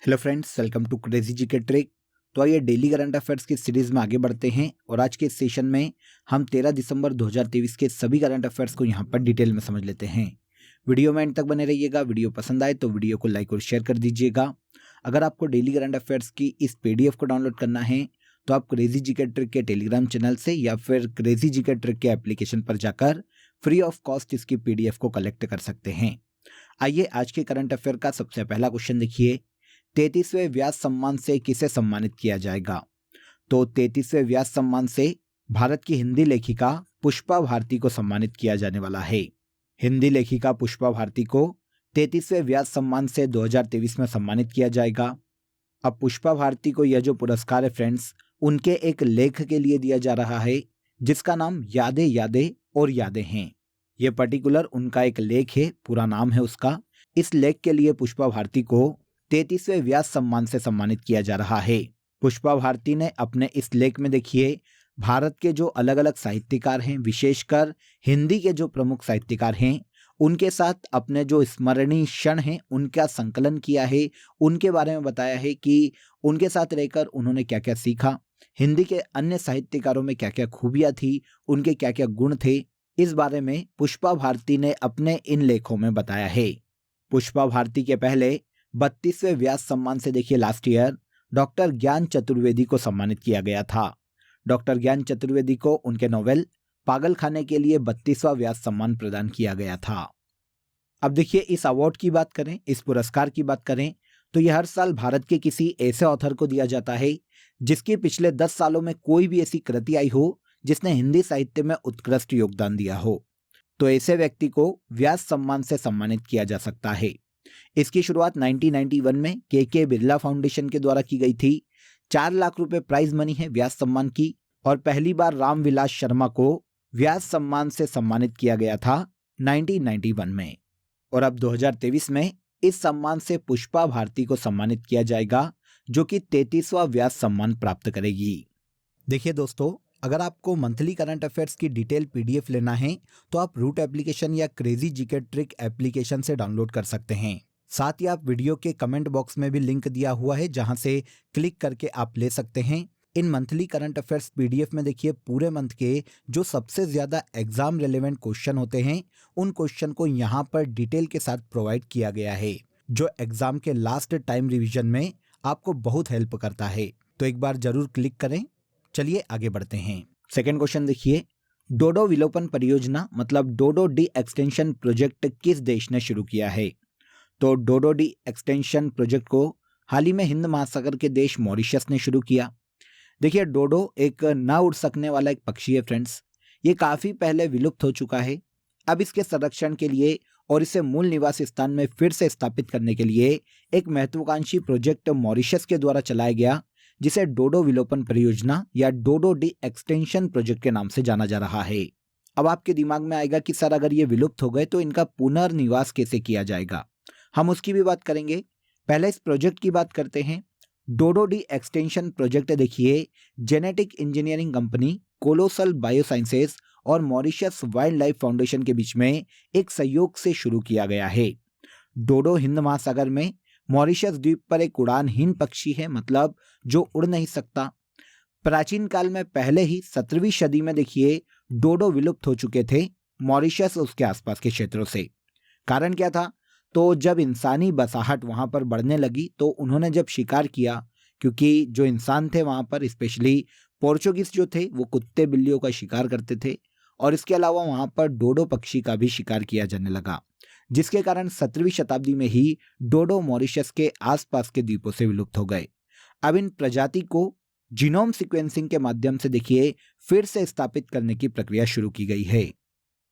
Hello friends, welcome to crazy GK trick. तो आइए daily current affairs की series में आगे बढ़ते हैं और आज के इस सेशन में हम 13 दिसंबर 2023 के सभी करंट अफेयर्स को यहाँ पर डिटेल में समझ लेते हैं। वीडियो में एंड तक बने रहिएगा। वीडियो पसंद आए तो वीडियो को लाइक और शेयर कर दीजिएगा। अगर आपको डेली करंट अफेयर्स की इस PDF को डाउनलोड करना है तो आप क्रेजी जीके ट्रिक के टेलीग्राम चैनल से या फिर क्रेजी जीके ट्रिक के एप्लीकेशन पर जाकर फ्री ऑफ कॉस्ट इसकी PDF को कलेक्ट कर सकते हैं। आइए आज के करंट अफेयर का सबसे पहला क्वेश्चन देखिए। 33वें व्यास सम्मान से किसे सम्मानित किया जाएगा? तो 33वें व्यास सम्मान से भारत की हिंदी लेखिका पुष्पा भारती को सम्मानित किया जाने वाला है। हिंदी लेखिका पुष्पा भारती को 33वें व्यास सम्मान से 2023 में सम्मानित किया जाएगा। अब पुष्पा भारती को यह जो पुरस्कार है फ्रेंड्स, उनके एक लेख के लिए दिया जा रहा है जिसका नाम यादें यादें और यादें हैं। यह पर्टिकुलर उनका एक लेख है, पूरा नाम है उसका। इस लेख के लिए पुष्पा भारती को 33वें व्यास सम्मान से सम्मानित किया जा रहा है। पुष्पा भारती ने अपने इस लेख में देखिए भारत के जो अलग अलग साहित्यकार हैं, विशेषकर हिंदी के जो प्रमुख साहित्यकार हैं, उनके साथ अपने जो स्मरणीय क्षण हैं उनका संकलन किया है। उनके बारे में बताया है कि उनके साथ रहकर उन्होंने क्या क्या सीखा, हिंदी के अन्य साहित्यकारों में क्या क्या खूबियां थी, उनके क्या क्या गुण थे, इस बारे में पुष्पा भारती ने अपने इन लेखों में बताया है। पुष्पा भारती के पहले 32वें व्यास सम्मान से देखिए लास्ट ईयर डॉक्टर ज्ञान चतुर्वेदी को सम्मानित किया गया था। डॉक्टर ज्ञान चतुर्वेदी को उनके नोवेल पागलखाने के लिए 32वां व्यास सम्मान प्रदान किया गया था। अब देखिए इस अवार्ड की बात करें, इस पुरस्कार की बात करें तो यह हर साल भारत के किसी ऐसे ऑथर को दिया जाता है जिसके पिछले 10 सालों में कोई भी ऐसी कृति आई हो जिसने हिंदी साहित्य में उत्कृष्ट योगदान दिया हो। तो ऐसे व्यक्ति को व्यास सम्मान से सम्मानित किया जा सकता है। इसकी शुरुआत 1991 में के बिरला फाउंडेशन के द्वारा की गई थी। 4 लाख रुपए प्राइज मनी है व्यास सम्मान की और पहली बार रामविलास शर्मा को व्यास सम्मान से सम्मानित किया गया था 1991 में। और अब 2023 में इस सम्मान से पुष्पा भारती को सम्मानित किया जाएगा जो कि 33वां व्यास सम्मान प्राप्त करेगी। देखिए दोस्तों, अगर आपको मंथली करंट अफेयर्स की डिटेल PDF लेना है तो आप रूट एप्लीकेशन या क्रेजी जीके ट्रिक एप्लीकेशन से डाउनलोड कर सकते हैं। साथ ही आप वीडियो के कमेंट बॉक्स में भी लिंक दिया हुआ है जहां से क्लिक करके आप ले सकते हैं। इन मंथली करंट अफेयर्स PDF में देखिए पूरे मंथ के जो सबसे ज्यादा एग्जाम रिलेवेंट क्वेश्चन होते हैं उन क्वेश्चन को यहाँ पर डिटेल के साथ प्रोवाइड किया गया है जो एग्जाम के लास्ट टाइम रिविजन में आपको बहुत हेल्प करता है। तो एक बार जरूर क्लिक करें। चलिए आगे बढ़ते हैं। सेकेंड क्वेश्चन देखिए, डोडो विलोपन परियोजना मतलब डोडो डी एक्सटेंशन प्रोजेक्ट किस देश ने शुरू किया है? तो डोडो डी एक्सटेंशन प्रोजेक्ट को हाल ही में हिंद महासागर के देश मॉरिशस ने शुरू किया। देखिए डोडो एक ना उड़ सकने वाला एक पक्षी है फ्रेंड्स। ये काफी पहले विलुप्त हो चुका है। अब इसके संरक्षण के लिए और इसे मूल निवास स्थान में फिर से स्थापित करने के लिए एक महत्वाकांक्षी प्रोजेक्ट मॉरिशस के द्वारा चलाया गया जिसे डोडो विलोपन परियोजना या डोडो डी एक्सटेंशन प्रोजेक्ट के नाम से जाना जा रहा है। अब आपके दिमाग में आएगा कि सर अगर ये विलुप्त हो गए तो इनका पुनर्निवास कैसे किया जाएगा? हम उसकी भी बात करेंगे। पहले इस प्रोजेक्ट की बात करते हैं। डोडो डी एक्सटेंशन प्रोजेक्ट देखिए genetic engineering company colossal biosciences और मॉरिशस वाइल्ड लाइफ फाउंडेशन के बीच में एक सहयोग से शुरू किया गया है। डोडो हिंद महासागर में मॉरिशस द्वीप पर एक उड़ानहीन पक्षी है, मतलब जो उड़ नहीं सकता। प्राचीन काल में पहले ही 17वीं सदी में देखिए डोडो विलुप्त हो चुके थे मॉरिशस उसके आसपास के क्षेत्रों से। कारण क्या था? तो जब इंसानी बसाहट वहां पर बढ़ने लगी तो उन्होंने जब शिकार किया, क्योंकि जो इंसान थे वहां पर स्पेशली पोर्चुगीज जो थे वो कुत्ते बिल्लियों का शिकार करते थे और इसके अलावा वहां पर डोडो पक्षी का भी शिकार किया जाने लगा, जिसके कारण 17वीं शताब्दी में ही डोडो मॉरिशस के आसपास के द्वीपों से विलुप्त हो गए। अब इन प्रजाति को जीनोम सीक्वेंसिंग के माध्यम से देखिए फिर से स्थापित करने की प्रक्रिया शुरू की गई है।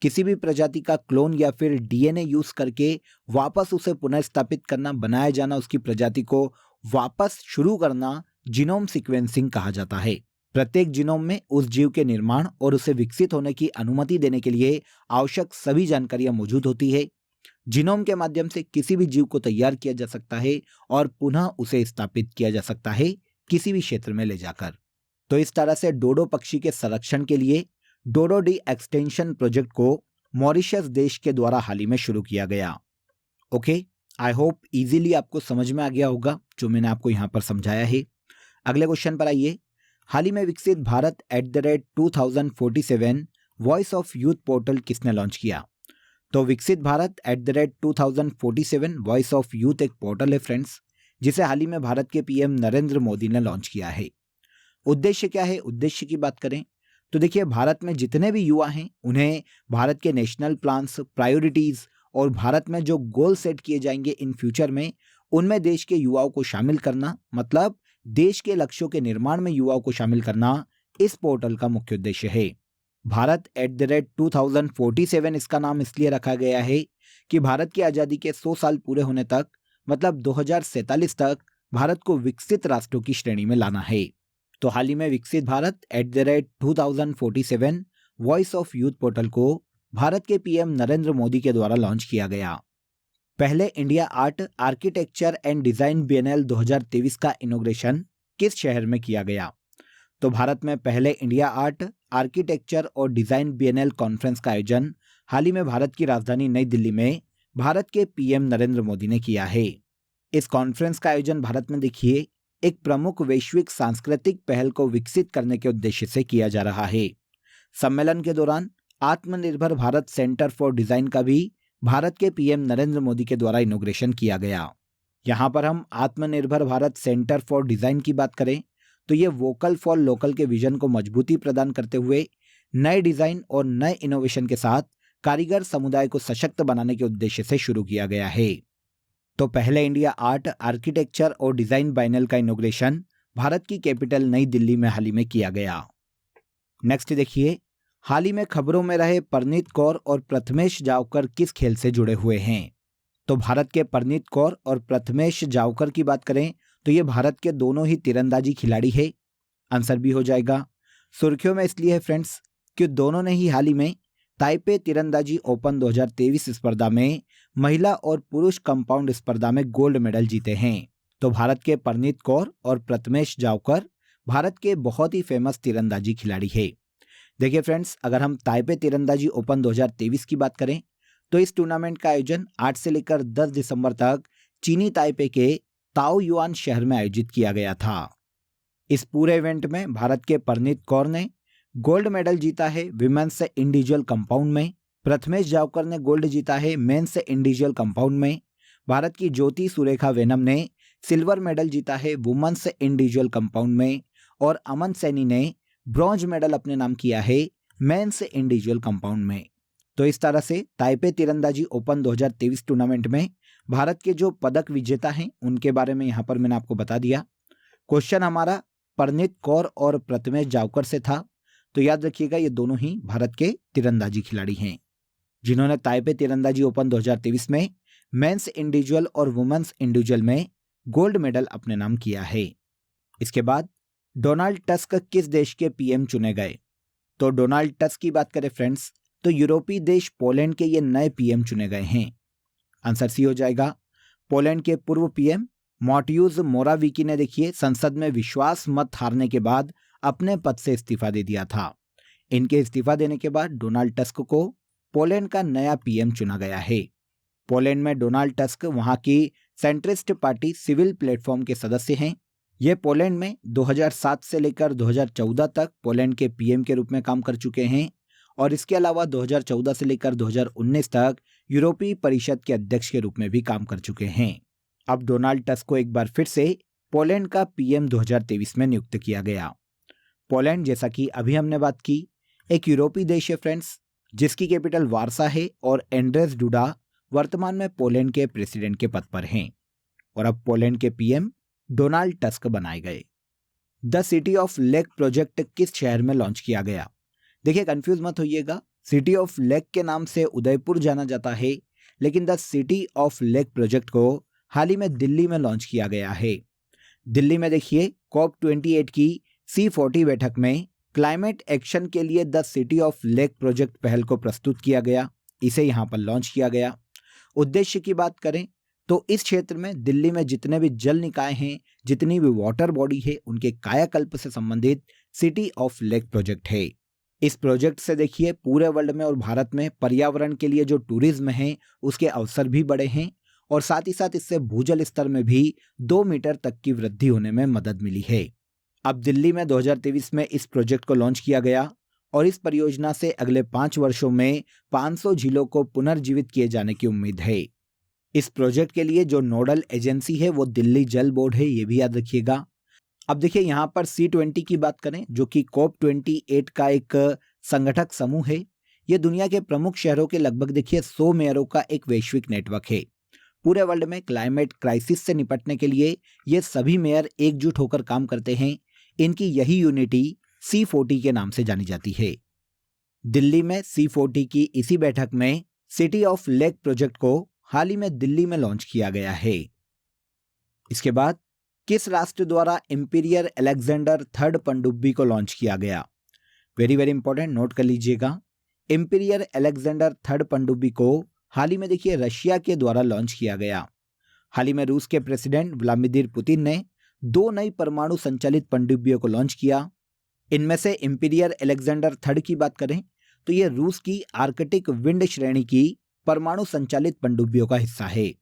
किसी भी प्रजाति का क्लोन या फिर DNA यूज करके वापस उसे पुनर्स्थापित करना, बनाया जाना, उसकी प्रजाति को वापस शुरू करना जीनोम सीक्वेंसिंग कहा जाता है। प्रत्येक जीनोम में उस जीव के निर्माण और उसे विकसित होने की अनुमति देने के लिए आवश्यक सभी जानकारियां मौजूद होती है। जीनोम के माध्यम से किसी भी जीव को तैयार किया जा सकता है और पुनः उसे स्थापित किया जा सकता है किसी भी क्षेत्र में ले जाकर। तो इस तरह से डोडो पक्षी के संरक्षण के लिए डोडो डी एक्सटेंशन प्रोजेक्ट को मॉरिशस देश के द्वारा हाल ही में शुरू किया गया। ओके, आई होप इजीली आपको समझ में आ गया होगा जो मैंने आपको यहाँ पर समझाया है। अगले क्वेश्चन पर आइए। हाल ही में विकसित Bharat @2047 voice of youth portal किसने लॉन्च किया? तो विकसित भारत @2047 वॉइस ऑफ यूथ एक पोर्टल है फ्रेंड्स, जिसे हाल ही में भारत के पीएम नरेंद्र मोदी ने लॉन्च किया है। उद्देश्य क्या है? उद्देश्य की बात करें तो देखिए, भारत में जितने भी युवा हैं उन्हें भारत के नेशनल प्लान्स, प्रायोरिटीज और भारत में जो गोल सेट किए जाएंगे इन फ्यूचर में, उनमें देश के युवाओं को शामिल करना, मतलब देश के लक्ष्यों के निर्माण में युवाओं को शामिल करना इस पोर्टल का मुख्य उद्देश्य है। भारत @2047 इसका नाम इसलिए रखा गया है कि भारत की आज़ादी के 100 साल पूरे होने तक, मतलब 2047 तक भारत को विकसित राष्ट्रों की श्रेणी में लाना है। तो हाल ही में विकसित Bharat @2047 voice of youth portal को भारत के पीएम नरेंद्र मोदी के द्वारा लॉन्च किया गया। पहले India art, architecture and design biennale 2023 का इनॉग्रेशन किस शहर में किया गया? तो भारत में पहले इंडिया आर्ट, आर्किटेक्चर और डिजाइन बिएनएल कॉन्फ्रेंस का आयोजन हाल ही में भारत की राजधानी नई दिल्ली में भारत के पीएम नरेंद्र मोदी ने किया है। इस कॉन्फ्रेंस का आयोजन भारत में देखिए एक प्रमुख वैश्विक सांस्कृतिक पहल को विकसित करने के उद्देश्य से किया जा रहा है। सम्मेलन के दौरान आत्मनिर्भर भारत सेंटर फॉर डिजाइन का भी भारत के पीएम नरेंद्र मोदी के द्वारा इनॉग्रेशन किया गया। यहाँ पर हम आत्मनिर्भर भारत सेंटर फॉर डिजाइन की बात करें तो ये वोकल फॉर लोकल के विजन को मजबूती प्रदान करते हुए नए डिजाइन और नए इनोवेशन के साथ कारीगर समुदाय को सशक्त बनाने के उद्देश्य से शुरू किया गया है। तो पहले इंडिया आर्ट, आर्किटेक्चर और डिजाइन बाइनल का इनॉग्रेशन भारत की कैपिटल नई दिल्ली में हाल ही में किया गया। नेक्स्ट देखिए, हाल ही में खबरों में रहे परनीत कौर और प्रथमेश जावकर किस खेल से जुड़े हुए हैं? तो भारत के परनीत कौर और प्रथमेश जावकर की बात करें तो ये भारत के दोनों ही तीरंदाजी खिलाड़ी है। आंसर भी हो जाएगा। सुर्खियों में इसलिए है फ्रेंड्स कि दोनों ने ही हाल ही में ताइपे तीरंदाजी ओपन 2023 स्पर्धा में महिला और पुरुष कंपाउंड स्पर्धा में गोल्ड मेडल जीते हैं। तो भारत के परनीत कौर और प्रथमेश जावकर भारत के बहुत ही फेमस तीरंदाजी खिलाड़ी है। देखिए फ्रेंड्स, अगर हम ताइपे तीरंदाजी ओपन 2023 की बात करें तो इस टूर्नामेंट का आयोजन 8 से लेकर 10 दिसंबर तक चीनी ताइपे के ताओयुआन शहर में आयोजित किया गया था। इस पूरे इवेंट में भारत के परनीत कौर ने गोल्ड मेडल जीता है विमेंस से इंडिविजुअल कंपाउंड में, प्रथमेश जावकर ने गोल्ड जीता है मेंस से इंडिविजुअल कंपाउंड में, भारत की ज्योति सुरेखा वेनम ने सिल्वर मेडल जीता है वुमेन्स से इंडिविजुअल कंपाउंड में और अमन सैनी ने ब्रॉन्ज मेडल अपने नाम किया है मेंस से इंडिविजुअल कंपाउंड में। तो इस तरह से ताइपे तीरंदाजी ओपन 2023 टूर्नामेंट में भारत के जो पदक विजेता हैं उनके बारे में यहाँ पर मैंने आपको बता दिया। क्वेश्चन हमारा परनीत कौर और प्रथमेश जावकर से था, तो याद रखिएगा ये दोनों ही भारत के तीरंदाजी खिलाड़ी हैं जिन्होंने ताइपे तीरंदाजी ओपन 2023 में मेंस इंडिविजुअल और वुमेन्स इंडिविजुअल में गोल्ड मेडल अपने नाम किया है। इसके बाद डोनाल्ड टस्क किस देश के पीएम चुने गए? तो डोनाल्ड टस्क की बात करें फ्रेंड्स तो यूरोपीय देश पोलैंड के ये नए पीएम चुने गए हैं। आंसर सी हो जाएगा। पोलैंड के पूर्व पीएम मॉट्यूज मोराविकी ने देखिए संसद में विश्वास मत हारने के बाद अपने पद से इस्तीफा दे दिया था। इनके इस्तीफा देने के बाद डोनाल्ड टस्क को पोलैंड का नया पीएम चुना गया है। पोलैंड में डोनाल्ड टस्क वहां की सेंट्रिस्ट पार्टी सिविल प्लेटफॉर्म के सदस्य हैं। ये पोलैंड में 2007 से लेकर 2014 तक पोलैंड के पीएम के रूप में काम कर चुके हैं और इसके अलावा 2014 से लेकर 2019 तक यूरोपीय परिषद के अध्यक्ष के रूप में भी काम कर चुके हैं। अब डोनाल्ड टस्क को एक बार फिर से पोलैंड का पीएम 2023 में नियुक्त किया गया। पोलैंड, जैसा कि अभी हमने बात की, एक यूरोपीय देश है फ्रेंड्स जिसकी कैपिटल वारसा है और एंड्रेस डूडा वर्तमान में पोलैंड के प्रेसिडेंट के पद पर हैं और अब पोलैंड के पीएम डोनाल्ड टस्क बनाए गए। The city of lake project किस शहर में लॉन्च किया गया? देखिए कंफ्यूज मत होइएगा, सिटी ऑफ लेक के नाम से उदयपुर जाना जाता है, लेकिन the city of lake project को हाल ही में दिल्ली में लॉन्च किया गया है। दिल्ली में देखिए COP28 की C40 बैठक में क्लाइमेट एक्शन के लिए the city of lake project पहल को प्रस्तुत किया गया, इसे यहाँ पर लॉन्च किया गया। उद्देश्य की बात करें तो इस क्षेत्र में दिल्ली में जितने भी जल निकाय हैं, जितनी भी वाटर बॉडी है, उनके कायाकल्प से संबंधित सिटी ऑफ लेक प्रोजेक्ट है। इस प्रोजेक्ट से देखिए पूरे वर्ल्ड में और भारत में पर्यावरण के लिए जो टूरिज्म है उसके अवसर भी बढ़े हैं और साथ ही साथ इससे भूजल स्तर में भी 2 मीटर तक की वृद्धि होने में मदद मिली है। अब दिल्ली में 2023 में इस प्रोजेक्ट को लॉन्च किया गया और इस परियोजना से अगले 5 वर्षों में 500 झीलों को पुनर्जीवित किए जाने की उम्मीद है। इस प्रोजेक्ट के लिए जो नोडल एजेंसी है वो दिल्ली जल बोर्ड है, ये भी याद रखिएगा। अब देखिए यहाँ पर C20 की बात करें, जो कि COP28 का एक संगठक समूह है। ये दुनिया के प्रमुख शहरों के लगभग देखिए 100 मेयरों का एक वैश्विक नेटवर्क है। पूरे वर्ल्ड में क्लाइमेट क्राइसिस से निपटने के लिए ये सभी मेयर एकजुट होकर काम करते हैं। इनकी यही यूनिटी C40 के नाम से जानी जाती है। दिल्ली में C40 की इसी बैठक में सिटी ऑफ लेक प्रोजेक्ट को हाल ही में दिल्ली में लॉन्च किया गया है। इसके बाद किस राष्ट्र द्वारा इंपीरियर अलेक्जेंडर थर्ड पनडुब्बी को लॉन्च किया गया? वेरी वेरी इंपॉर्टेंट, नोट कर लीजिएगा। इंपीरियर अलेक्जेंडर थर्ड पनडुब्बी को हाल ही में देखिए रशिया के द्वारा लॉन्च किया गया। हाल ही में रूस के प्रेसिडेंट व्लादिमीर पुतिन ने 2 नई परमाणु संचालित पनडुब्बियों को लॉन्च किया। इनमें से इंपीरियर अलेक्जेंडर थर्ड की बात करें तो यह रूस की आर्कटिक विंड श्रेणी की परमाणु संचालित पनडुब्बियों का हिस्सा है।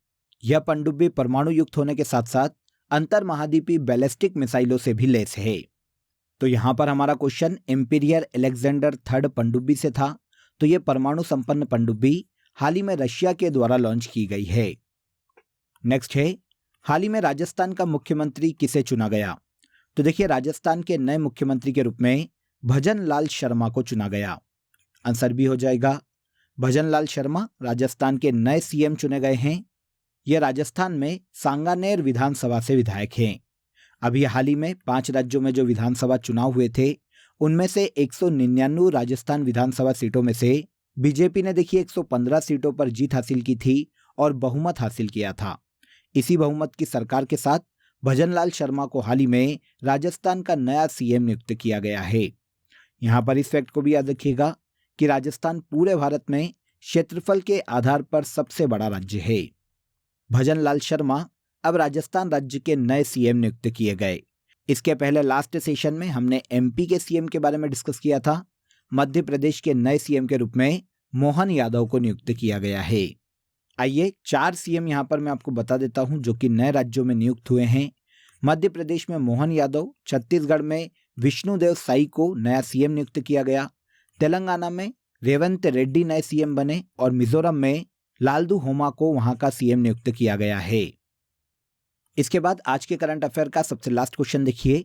यह पनडुब्बी परमाणु युक्त होने के साथ साथ अंतर महाद्वीपीय बैलिस्टिक मिसाइलों से भी लैस है। तो यहां पर हमारा क्वेश्चन इंपीरियर अलेक्जेंडर थर्ड पनडुब्बी से था। तो यह परमाणु संपन्न पनडुब्बी हाल ही में रशिया के द्वारा लॉन्च की गई है। नेक्स्ट है, हाल ही में राजस्थान का मुख्यमंत्री किसे चुना गया? तो देखिए राजस्थान के नए मुख्यमंत्री के रूप में भजन लाल शर्मा को चुना गया। आंसर भी हो जाएगा, भजन लाल शर्मा राजस्थान के नए सीएम चुने गए हैं। यह राजस्थान में सांगानेर विधानसभा से विधायक हैं। अभी हाल ही में 5 राज्यों में जो विधानसभा चुनाव हुए थे उनमें से 199 राजस्थान विधानसभा सीटों में से बीजेपी ने देखिए 115 सीटों पर जीत हासिल की थी और बहुमत हासिल किया था। इसी बहुमत की सरकार के साथ भजनलाल शर्मा को हाल ही में राजस्थान का नया सीएम नियुक्त किया गया है। यहाँ पर इस फैक्ट को भी याद रखिएगा कि राजस्थान पूरे भारत में क्षेत्रफल के आधार पर सबसे बड़ा राज्य है। भजनलाल शर्मा अब राजस्थान राज्य के नए सीएम नियुक्त किए गए। इसके पहले लास्ट सेशन में हमने एमपी के सीएम के बारे में डिस्कस किया था। मध्य प्रदेश के नए सीएम के रूप में मोहन यादव को नियुक्त किया गया है। आइए 4 सीएम यहां पर मैं आपको बता देता हूं जो कि नए राज्यों में नियुक्त हुए हैं। मध्य प्रदेश में मोहन यादव, छत्तीसगढ़ में विष्णुदेव साई को नया सीएम नियुक्त किया गया, तेलंगाना में रेवंत रेड्डी नए सीएम बने और मिजोरम में लालदू होमा को वहां का सीएम नियुक्त किया गया है। इसके बाद आज के करंट अफेयर का सबसे लास्ट क्वेश्चन देखिए,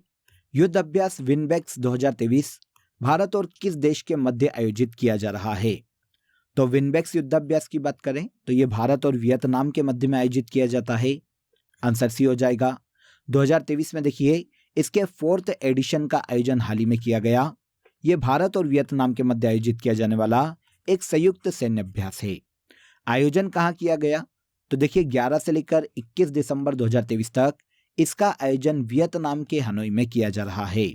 युद्ध अभ्यास विनबेक्स 2023 भारत और किस देश के मध्य आयोजित किया जा रहा है? तो विनबेक्स युद्धाभ्यास की बात करें तो ये भारत और वियतनाम के मध्य में आयोजित किया जाता है। आंसर सी हो जाएगा। 2023 में देखिए इसके 4th एडिशन का आयोजन हाल ही में किया गया। ये भारत और वियतनाम के मध्य आयोजित किया जाने वाला एक संयुक्त सैन्य अभ्यास है। आयोजन कहाँ किया गया? तो देखिए 11 से लेकर 21 दिसंबर 2023 तक इसका आयोजन वियतनाम के हनोई में किया जा रहा है।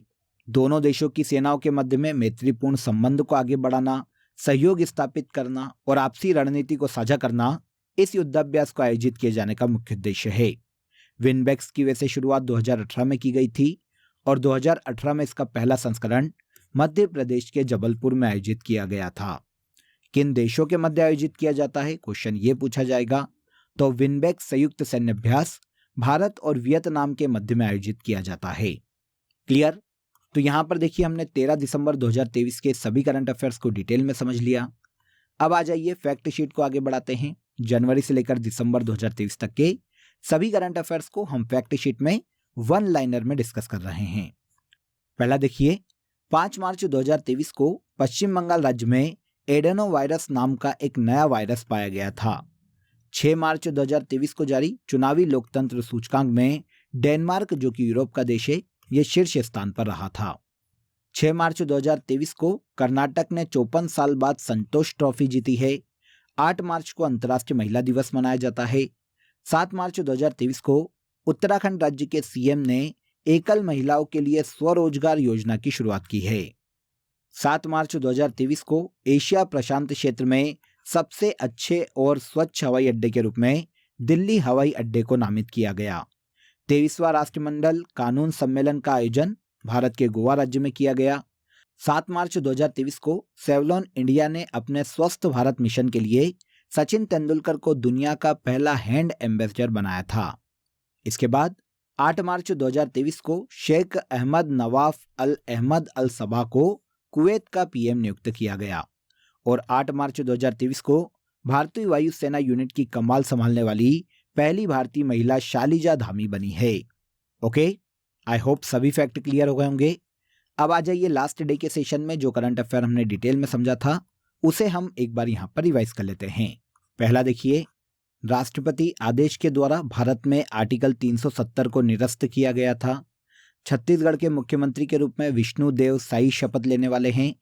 दोनों देशों की सेनाओं के मध्य में मैत्रीपूर्ण संबंध को आगे बढ़ाना, सहयोग स्थापित करना और आपसी रणनीति को साझा करना इस युद्धाभ्यास को आयोजित किए जाने का मुख्य उद्देश्य है। विनबेक्स की वैसे शुरुआत 2018 में की गई थी और 2018 में इसका पहला संस्करण मध्य प्रदेश के जबलपुर में आयोजित किया गया था। किन देशों के मध्य आयोजित किया जाता है, क्वेश्चन ये पूछा जाएगा। तो विनबेक्स संयुक्त सैन्य अभ्यास भारत और वियतनाम के मध्य में आयोजित किया जाता है। क्लियर? तो यहां पर देखिए हमने 13 दिसंबर 2023 के सभी करंट अफेयर्स को डिटेल में समझ लिया। अब आ जाइए फैक्ट शीट को आगे बढ़ाते हैं। जनवरी से लेकर दिसंबर 2023 तक के सभी करंट अफेयर्स को हम फैक्ट शीट में 1 लाइनर में डिस्कस कर रहे हैं। पहला देखिए, 5 मार्च 2023 को पश्चिम बंगाल राज्य में एडेनो वायरस नाम का एक नया वायरस पाया गया था। 6 मार्च 2023 को जारी चुनावी लोकतंत्र सूचकांक में डेनमार्क, जो कि यूरोप का देश है, यह शीर्ष स्थान पर रहा था। 6 मार्च 2023 को कर्नाटक ने 54 साल बाद संतोष ट्रॉफी जीती है। 8 मार्च को अंतर्राष्ट्रीय महिला दिवस मनाया जाता है। 7 मार्च 2023 को उत्तराखंड राज्य के सीएम ने एकल महिलाओं के लिए स्वरोजगार योजना की शुरुआत की है। 7 मार्च 2023 को एशिया प्रशांत क्षेत्र में सबसे अच्छे और स्वच्छ हवाई अड्डे के रूप में दिल्ली हवाई अड्डे को नामित किया गया। 23वां राष्ट्रमंडल कानून सम्मेलन का आयोजन भारत के गोवा राज्य में किया गया। 7 मार्च 2023 को सेवलॉन इंडिया ने अपने स्वस्थ भारत मिशन के लिए सचिन तेंदुलकर को दुनिया का पहला हैंड एम्बेसडर बनाया था। इसके बाद 8 मार्च 2023 को शेख अहमद नवाफ अल अहमद अल सबा को कुवैत का पीएम नियुक्त किया गया और 8 मार्च 2023 को भारतीय वायुसेना यूनिट की कमान संभालने वाली पहली भारतीय महिला शालिजा धामी बनी है। ओके, आई होप सभी फैक्ट क्लियर हो गए होंगे। अब आ जाइए लास्ट डे के सेशन में जो करंट अफेयर हमने डिटेल में समझा था उसे हम एक बार यहाँ पर रिवाइज कर लेते हैं। पहला देखिए, राष्ट्रपति आदेश के द्वारा भारत में आर्टिकल 370 को निरस्त किया गया था। छत्तीसगढ़ के मुख्यमंत्री के रूप में विष्णुदेव साई शपथ लेने वाले हैं।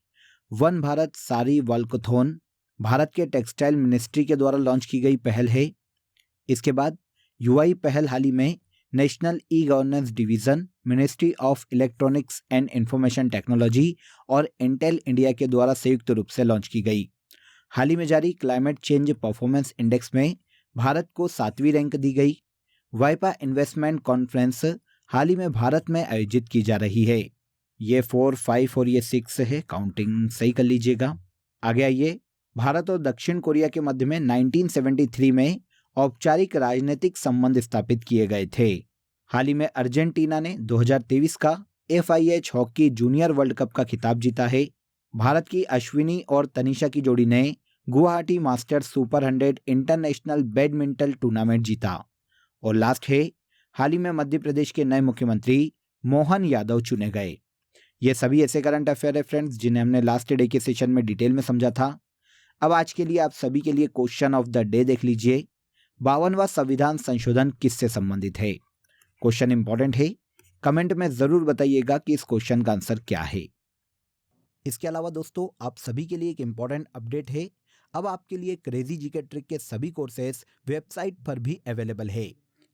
वन भारत सारी वॉल्कथॉन भारत के टेक्सटाइल मिनिस्ट्री के द्वारा लॉन्च की गई पहल है। इसके बाद यूआई पहल हाल ही में national e governance division, ministry of electronics and information technology और इंटेल इंडिया के द्वारा संयुक्त रूप से लॉन्च की गई। हाल ही में जारी क्लाइमेट चेंज परफॉर्मेंस इंडेक्स में भारत को 7वीं रैंक दी गई। वाइपा इन्वेस्टमेंट कॉन्फ्रेंस हाल ही में भारत में आयोजित की जा रही है। ये 4, 5 और ये 6 है, काउंटिंग सही कर लीजिएगा। आगे आइए, भारत और दक्षिण कोरिया के मध्य में 1973 में औपचारिक राजनीतिक संबंध स्थापित किए गए थे। हाल ही में अर्जेंटीना ने 2023 का FIH hockey junior world cup का खिताब जीता है। भारत की अश्विनी और तनिषा की जोड़ी ने Guwahati masters super 100 international badminton tournament जीता। और लास्ट है, हाल ही में मध्य प्रदेश के नए मुख्यमंत्री मोहन यादव चुने गए। ये सभी ऐसे करंट अफेयर है फ्रेंड्स जिन्हें हमने लास्ट डे के सेशन में डिटेल में समझा था। अब आज के लिए आप सभी के लिए क्वेश्चन ऑफ द डे देख लीजिए। 52वां संविधान संशोधन किससे संबंधित है? क्वेश्चन इंपॉर्टेंट है, कमेंट में जरूर बताइएगा कि इस क्वेश्चन का आंसर क्या है। इसके अलावा दोस्तों आप सभी के लिए एक इंपॉर्टेंट अपडेट है। अब आपके लिए क्रेजी जीके ट्रिक के सभी कोर्सेज वेबसाइट पर भी अवेलेबल है।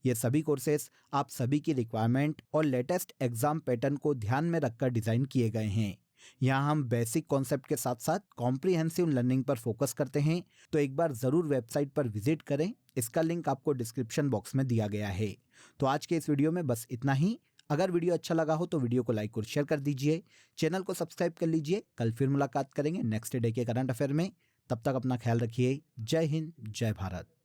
ये सभी कोर्सेज आप सभी की रिक्वायरमेंट और लेटेस्ट एग्जाम पैटर्न को ध्यान में रखकर डिजाइन किए गए हैं। यहाँ हम बेसिक कॉन्सेप्ट के साथ साथ कॉम्प्रिहेंसिव लर्निंग पर फोकस करते हैं, तो एक बार जरूर वेबसाइट पर विजिट करें। इसका लिंक आपको डिस्क्रिप्शन बॉक्स में दिया गया है। तो आज के इस वीडियो में बस इतना ही। अगर वीडियो अच्छा लगा हो तो वीडियो को लाइक और शेयर कर दीजिए, चैनल को सब्सक्राइब कर लीजिए। कल फिर मुलाकात करेंगे नेक्स्ट डे के करंट अफेयर में। तब तक अपना ख्याल रखिए। जय हिंद, जय भारत।